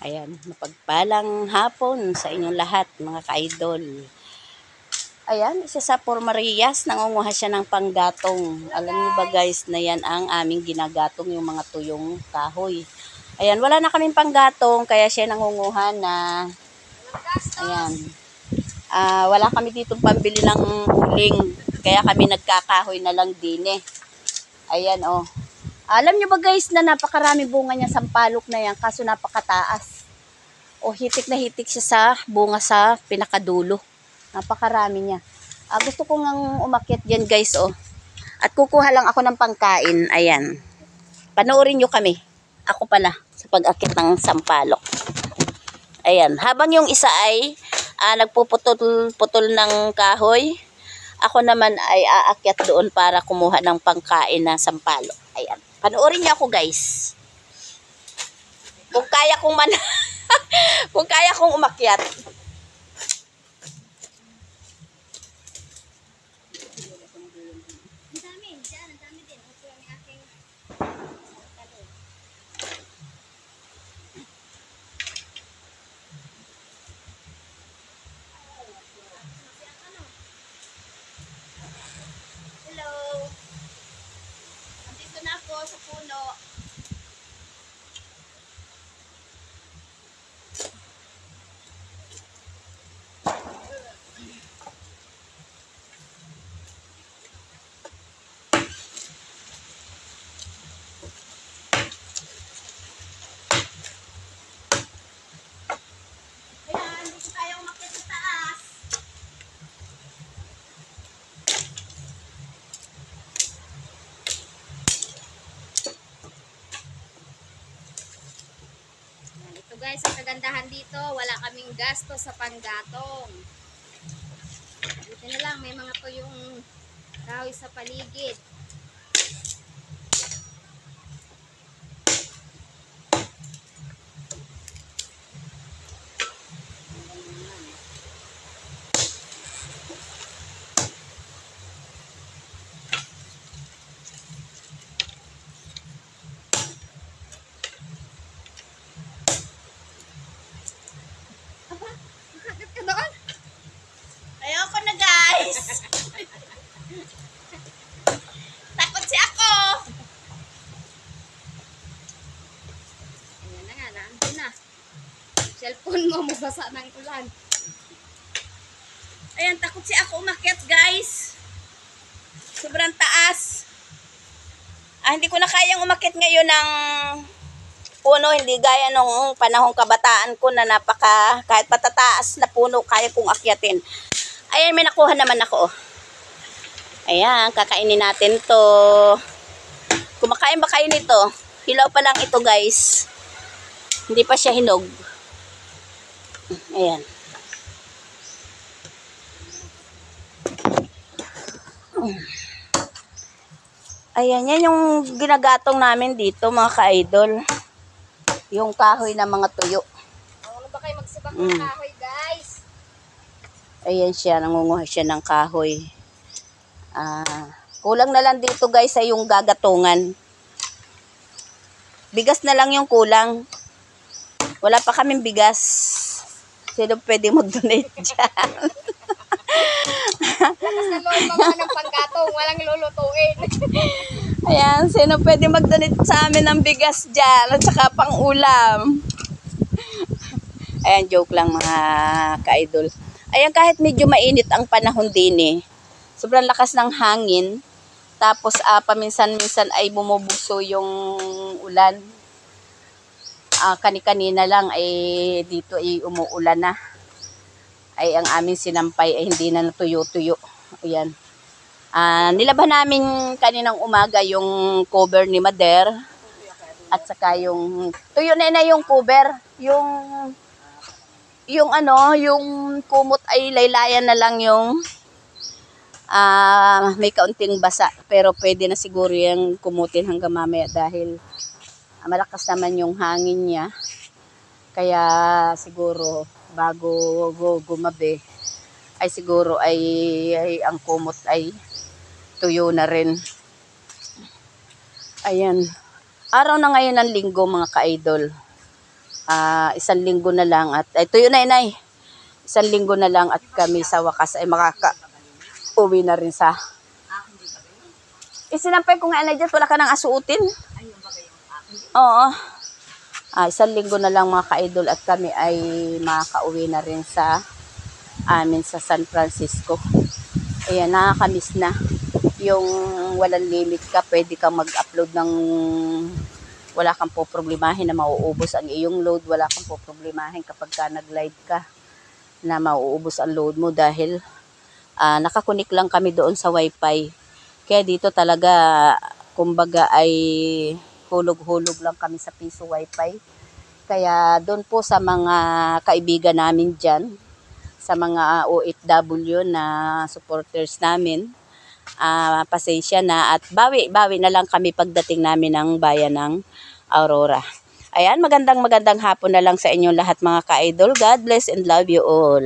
Ayan, mapagpalang hapon sa inyong lahat, mga ka-idol. Ayan, isa sa Por Marias, nangunguha siya ng panggatong. Alam niyo ba guys, na yan ang aming ginagatong, yung mga tuyong kahoy. Ayan, wala na kaming panggatong, kaya siya nangunguha na. Ayan. Wala kami dito pambili ng uling, kaya kami nagkakahoy na lang din eh. Ayan oh. Alam niyo ba guys na napakarami bunga niya sampalok na yan, kaso napakataas. O hitik na hitik siya sa bunga sa pinakadulo. Napakarami niya. Gusto ko ngang umakyat dyan guys oh. At kukuha lang ako ng pangkain. Ayan. Panoorin nyo kami. Ako pala sa pag-akyat ng sampalok. Ayan. Habang yung isa ay nagpuputol-putol ng kahoy, ako naman ay aakyat doon para kumuha ng pangkain na sampalok. Ayan. Panoorin niyo ako guys. Kung kaya kong kung kaya kong umakyat. Hello. Andito na ako sa puno. Guys, ang kagandahan dito, wala kaming gasto sa panggatong. Dito na lang, may mga tuyong kahoy sa paligid. Ayoko na guys. Takot si ako. Ayan na nga, naandun na. Cellphone mo, mabasa ng ulan. Ayan, takot si ako umakyat guys. Sobrang taas. Hindi ko na kayang umakyat ngayon ng puno, hindi gaya nung panahong kabataan ko na kahit patataas na puno, kaya kong akyatin. Ayan, may nakuha naman ako. Ayan, kakainin natin to. Kumakain ba kayo nito? Hilaw pa lang ito guys. Hindi pa siya hinog. Ayan. Ayan, yan yung ginagatong namin dito mga ka-idol. Yung kahoy na mga tuyo. Ano ba kayo magsibak ng kahoy, guys? Ayan siya, nangunguha siya ng kahoy. Kulang na lang dito guys ay yung gagatungan. Bigas na lang yung kulang. Wala pa kaming bigas. Sino pwede mag-donate dyan? Lakas na loob mga ng panggatong, walang lulutuin. Ayan, sino pwede mag-donate sa amin ng bigas dyan at saka pang ulam. Ayan, joke lang mga ka-idol. Ayan, kahit medyo mainit ang panahon din eh. Sobrang lakas ng hangin. Tapos paminsan-minsan ay bumubuso yung ulan. Kani-kanina lang ay dito ay umuulan na. Ay ang aming sinampay ay hindi na natuyo-tuyo. Ayan. Nilaban namin kaninang umaga yung cover ni Mader. At saka yung tuyo na yung cover. Yung kumot ay laylayan na lang yung may kaunting basa. Pero pwede na siguro yung kumutin hanggang mamaya dahil malakas naman yung hangin niya. Kaya siguro bago gumabi ay siguro ay ang kumot ay tuyo na rin. Ayan. Araw na ngayon ng linggo mga ka-idol. Isang linggo na lang at ay tuyo na inay. Isang linggo na lang at kami sa wakas ay makaka-uwi na rin sa isinampay ko nga inay dyan, wala ka nang asuutin. Oo. Isang linggo na lang mga ka-idol at kami ay makaka-uwi na rin sa amin sa San Francisco. Ayan, nakakamiss na. Yung walang limit ka, pwede kang mag-upload ng wala kang po problemahin na mauubos ang iyong load. Wala kang po problemahin kapag ka nag-live ka na mauubos ang load mo dahil nakakunik lang kami doon sa wifi. Kaya dito talaga, kumbaga ay hulog-hulog lang kami sa piso wifi. Kaya doon po sa mga kaibigan namin dyan, sa mga OFW na supporters namin, pasensya na at bawi na lang kami pagdating namin ng bayan ng Aurora. Ayan, magandang hapon na lang sa inyong lahat mga ka-idol. God bless and love you all.